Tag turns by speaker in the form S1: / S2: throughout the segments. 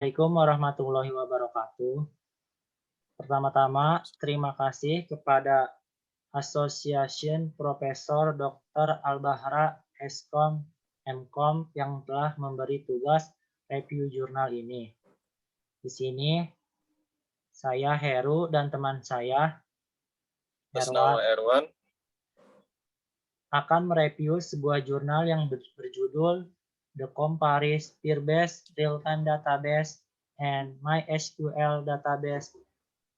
S1: Assalamualaikum warahmatullahi wabarakatuh. Pertama-tama, terima kasih kepada Association Profesor Dr. Al-Bahra Eskom MKOM yang telah memberi tugas review jurnal ini. Di sini saya Heru dan teman saya
S2: Atas nama Erwan,
S1: akan mereview sebuah jurnal yang berjudul The Comparis Peer-Based Real-Time Database and MySQL Database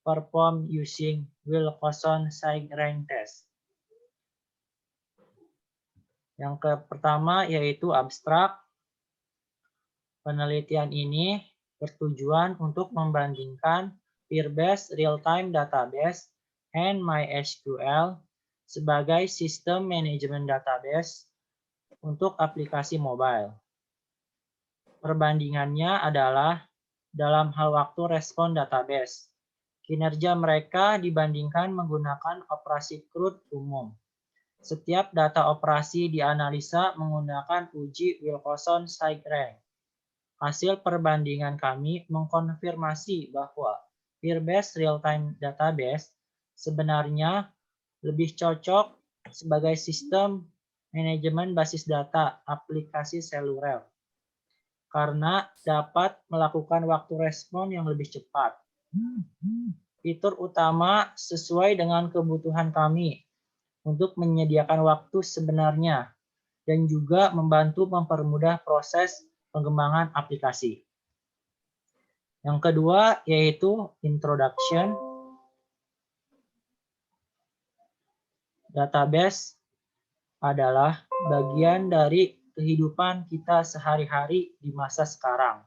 S1: Performed Using Wilcoxon SciRank Test. Yang pertama yaitu abstrak. Penelitian ini bertujuan untuk membandingkan Peer-Based Real-Time Database and MySQL sebagai sistem manajemen database untuk aplikasi mobile. Perbandingannya adalah dalam hal waktu respon database. Kinerja mereka dibandingkan menggunakan operasi CRUD umum. Setiap data operasi dianalisa menggunakan uji Wilcoxon SciRank. Hasil perbandingan kami mengkonfirmasi bahwa Peer-Based Real-Time Database sebenarnya lebih cocok sebagai sistem manajemen basis data aplikasi seluler karena dapat melakukan waktu respon yang lebih cepat. Fitur utama sesuai dengan kebutuhan kami untuk menyediakan waktu sebenarnya dan juga membantu mempermudah proses pengembangan aplikasi. Yang kedua yaitu introduction. Database adalah bagian dari kehidupan kita sehari-hari di masa sekarang.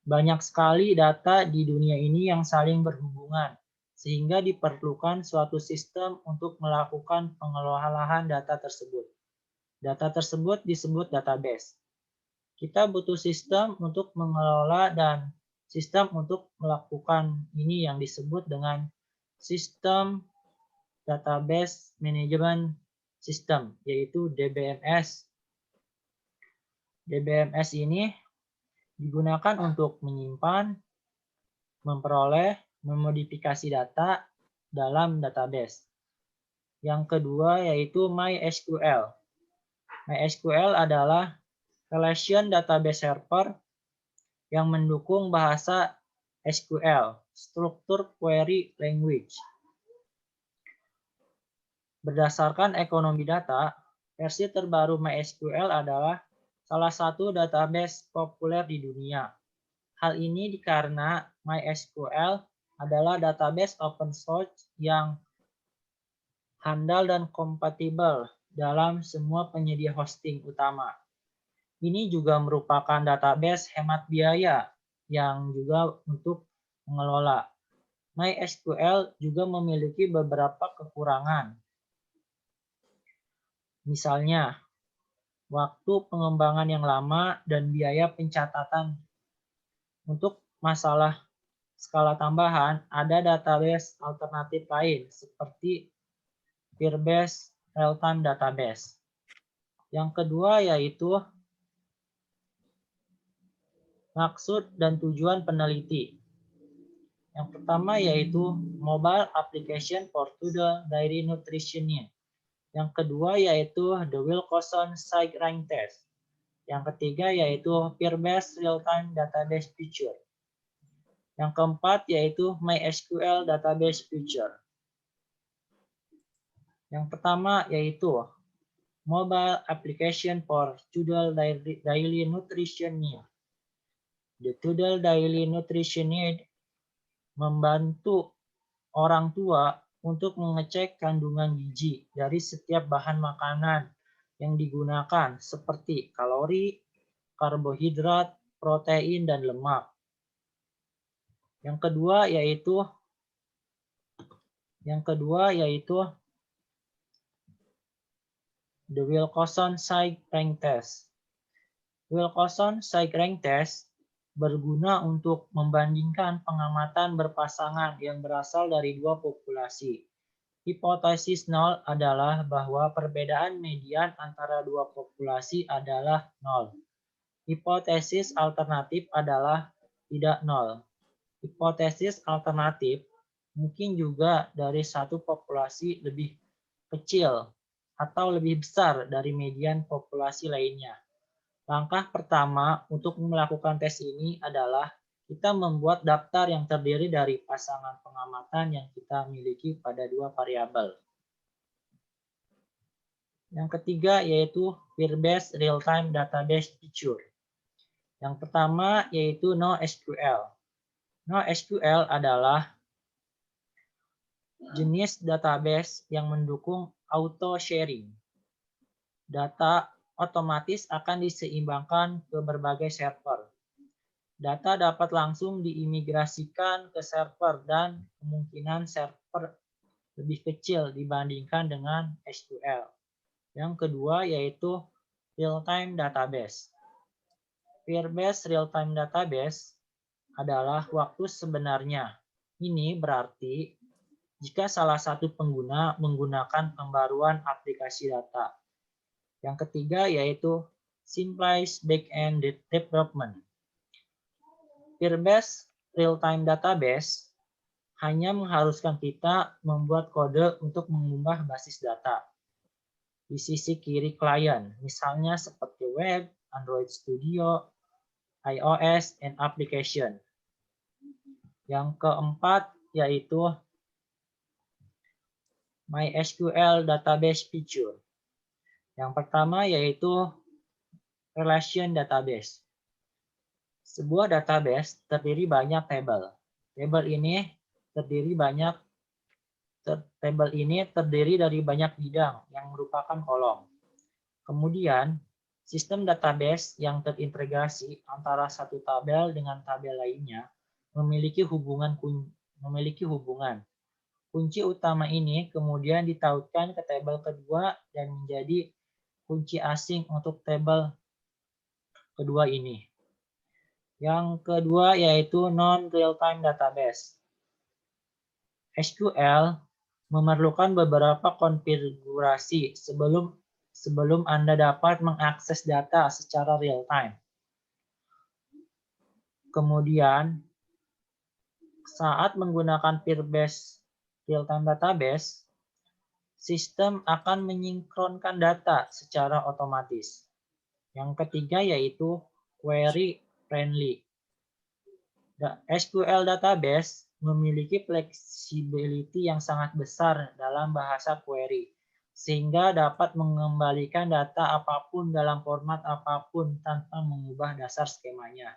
S1: Banyak sekali data di dunia ini yang saling berhubungan, sehingga diperlukan suatu sistem untuk melakukan pengelolaan data tersebut. Data tersebut disebut database. Kita butuh sistem untuk mengelola dan sistem untuk melakukan ini yang disebut dengan sistem database management system, yaitu DBMS. DBMS ini digunakan untuk menyimpan, memperoleh, memodifikasi data dalam database. Yang kedua yaitu MySQL. MySQL adalah relation database server yang mendukung bahasa SQL, Structured Query Language. Berdasarkan ekonomi data, versi terbaru MySQL adalah salah satu database populer di dunia. Hal ini karena MySQL adalah database open source yang handal dan kompatibel dalam semua penyedia hosting utama. Ini juga merupakan database hemat biaya yang juga untuk mengelola. MySQL juga memiliki beberapa kekurangan. Misalnya, waktu pengembangan yang lama dan biaya pencatatan. Untuk masalah skala tambahan, ada database alternatif lain seperti Peer-Based Real-Time Database. Yang kedua yaitu maksud dan tujuan peneliti. Yang pertama yaitu Mobile Application for Total Dairy Nutrition Need. Yang kedua yaitu The Wilcoxon SciRank Test. Yang ketiga yaitu Peer-Based Real-Time Database Feature. Yang keempat yaitu MySQL Database Feature. Yang pertama yaitu Mobile Application for Total Daily Nutrition Need. The Total Daily Nutrition Need membantu orang tua untuk mengecek kandungan gizi dari setiap bahan makanan yang digunakan seperti kalori, karbohidrat, protein, dan lemak. Yang kedua yaitu The Wilcoxon SciRank Test. Wilcoxon SciRank Test berguna untuk membandingkan pengamatan berpasangan yang berasal dari dua populasi. Hipotesis nol adalah bahwa perbedaan median antara dua populasi adalah nol. Hipotesis alternatif adalah tidak nol. Hipotesis alternatif mungkin juga dari satu populasi lebih kecil atau lebih besar dari median populasi lainnya. Langkah pertama untuk melakukan tes ini adalah kita membuat daftar yang terdiri dari pasangan pengamatan yang kita miliki pada dua variabel. Yang ketiga yaitu Peer-based Real-Time Database Feature. Yang pertama yaitu NoSQL. NoSQL adalah jenis database yang mendukung auto-sharing. Data otomatis akan diseimbangkan ke berbagai server. Data dapat langsung diimigrasikan ke server dan kemungkinan server lebih kecil dibandingkan dengan SQL. Yang kedua yaitu real-time database. Peer-based real-time database adalah waktu sebenarnya. Ini berarti jika salah satu pengguna menggunakan pembaruan aplikasi data. Yang ketiga yaitu centralized backend development. Peer-based real-time database hanya mengharuskan kita membuat kode untuk mengubah basis data di sisi kiri klien, misalnya seperti web, Android Studio, iOS, and application. Yang keempat yaitu MySQL database feature. Yang pertama yaitu relation database. Sebuah database terdiri banyak tabel. Tabel ini terdiri dari banyak bidang yang merupakan kolom. Kemudian, sistem database yang terintegrasi antara satu tabel dengan tabel lainnya memiliki hubungan. Kunci utama ini kemudian ditautkan ke tabel kedua dan menjadi kunci asing untuk tabel kedua ini. Yang kedua yaitu non-real-time database. SQL memerlukan beberapa konfigurasi sebelum Anda dapat mengakses data secara real-time. Kemudian, saat menggunakan peer-based real-time database, sistem akan menyinkronkan data secara otomatis. Yang ketiga yaitu query friendly. SQL database memiliki flexibility yang sangat besar dalam bahasa query, sehingga dapat mengembalikan data apapun dalam format apapun tanpa mengubah dasar skemanya.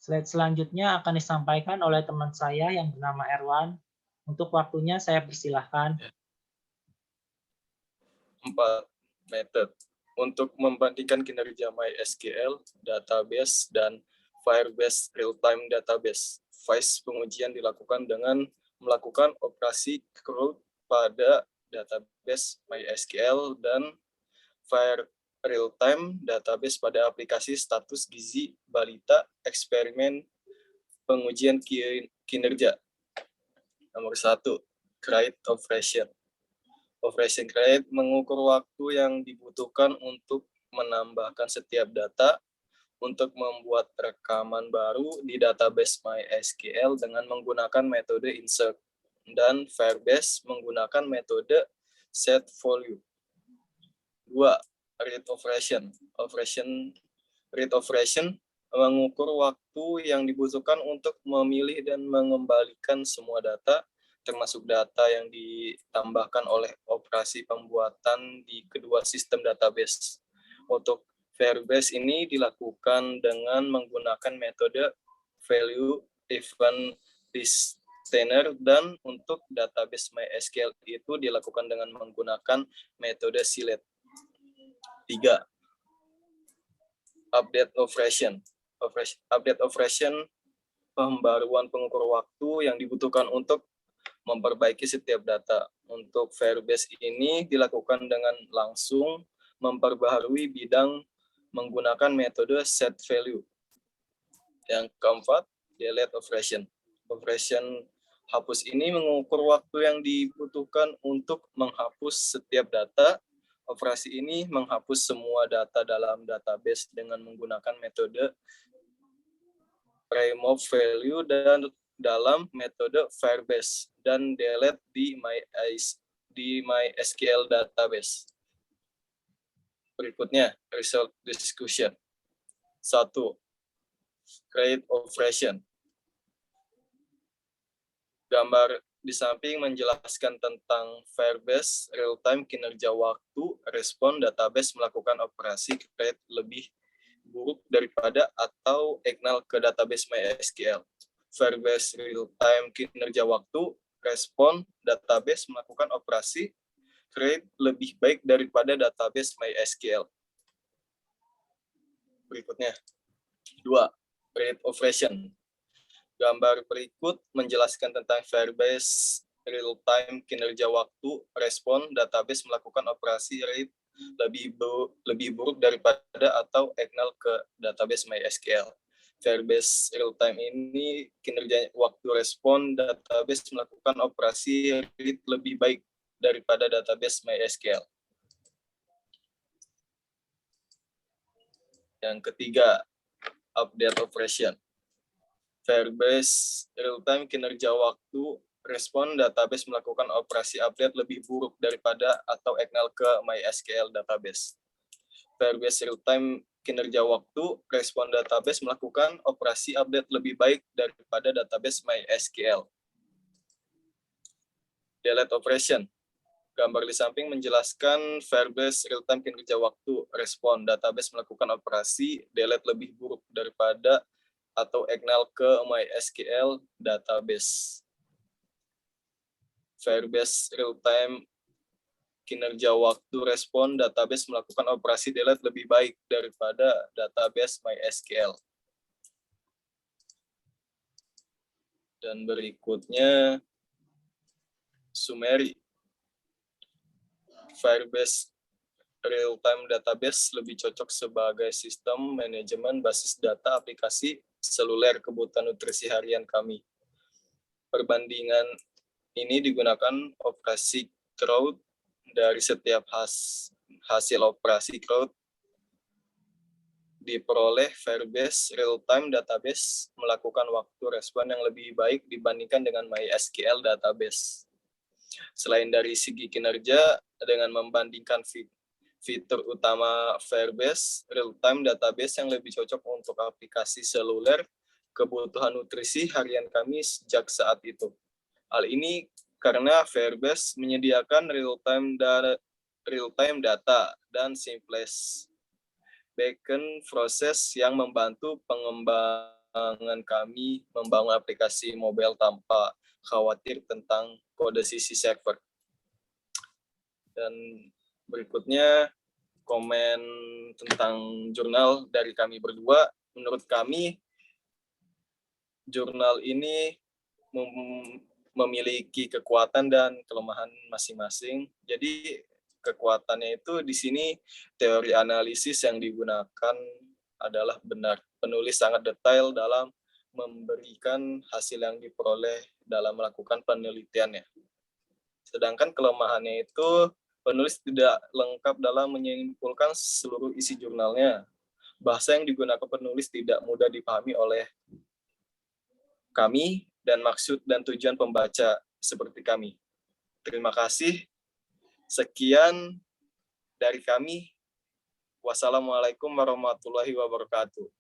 S1: Slide selanjutnya akan disampaikan oleh teman saya yang bernama Erwan. Untuk waktunya saya persilahkan.
S2: 4 method untuk membandingkan kinerja MySQL database dan Firebase real-time database. Phase pengujian dilakukan dengan melakukan operasi crawl pada database MySQL dan Fire real-time database pada aplikasi status gizi balita eksperimen pengujian kinerja. Nomor 1, create operation. Operation create mengukur waktu yang dibutuhkan untuk menambahkan setiap data untuk membuat rekaman baru di database MySQL dengan menggunakan metode insert dan Firebase menggunakan metode set volume. 2. Read operation. Read operation mengukur waktu yang dibutuhkan untuk memilih dan mengembalikan semua data termasuk data yang ditambahkan oleh operasi pembuatan di kedua sistem database. Untuk Firebase ini dilakukan dengan menggunakan metode value event listener dan untuk database MySQL itu dilakukan dengan menggunakan metode select. 3. Update operation. Update operation pembaruan pengukur waktu yang dibutuhkan untuk memperbaiki setiap data. Untuk Firebase ini dilakukan dengan langsung memperbaharui bidang menggunakan metode set value. Yang keempat, delete operation. Operation hapus ini mengukur waktu yang dibutuhkan untuk menghapus setiap data Operasi ini menghapus semua data dalam database dengan menggunakan metode remove value dan dalam metode Firebase dan delete di MySQL database. Berikutnya, result discussion. 1. Create operation. Gambar di samping menjelaskan tentang Firebase, real-time kinerja waktu, respon database melakukan operasi create lebih buruk daripada atau ignore ke database MySQL. Firebase real-time kinerja waktu, respon database melakukan operasi create lebih baik daripada database MySQL. Berikutnya. 2. Create operation. Gambar berikut menjelaskan tentang Firebase real-time kinerja waktu, respon database melakukan operasi rate lebih buruk daripada atau ignore ke database MySQL. Firebase real-time ini kinerja waktu respon database melakukan operasi rate lebih baik daripada database MySQL. Yang ketiga, update operation. Firebase real-time kinerja waktu, respon database melakukan operasi update lebih buruk daripada atau ignore ke MySQL database. Firebase real-time kinerja waktu, respon database melakukan operasi update lebih baik daripada database MySQL. Delete operation. Gambar di samping menjelaskan Firebase real-time kinerja waktu, respon database melakukan operasi delete lebih buruk daripada atau ignore ke MySQL database. Firebase real-time kinerja waktu respon database melakukan operasi delete lebih baik daripada database MySQL. Dan berikutnya summary. Firebase real-time database lebih cocok sebagai sistem manajemen basis data aplikasi seluler kebutuhan nutrisi harian kami. Perbandingan ini digunakan operasi crowd dari setiap hasil operasi crowd diperoleh Firebase real-time database melakukan waktu respon yang lebih baik dibandingkan dengan MySQL database. Selain dari segi kinerja, dengan membandingkan fitur utama Firebase real-time database yang lebih cocok untuk aplikasi seluler kebutuhan nutrisi harian kami sejak saat itu. Hal ini karena Firebase menyediakan real-time data dan seamless backend proses yang membantu pengembangan kami membangun aplikasi mobile tanpa khawatir tentang kode sisi server. Dan berikutnya komen tentang jurnal dari kami berdua. Menurut kami, jurnal ini memiliki kekuatan dan kelemahan masing-masing. Jadi kekuatannya itu di sini teori analisis yang digunakan adalah benar. Penulis sangat detail dalam memberikan hasil yang diperoleh dalam melakukan penelitiannya. Sedangkan kelemahannya itu penulis tidak lengkap dalam menyimpulkan seluruh isi jurnalnya. Bahasa yang digunakan penulis tidak mudah dipahami oleh kami dan maksud dan tujuan pembaca seperti kami. Terima kasih. Sekian dari kami. Wassalamualaikum warahmatullahi wabarakatuh.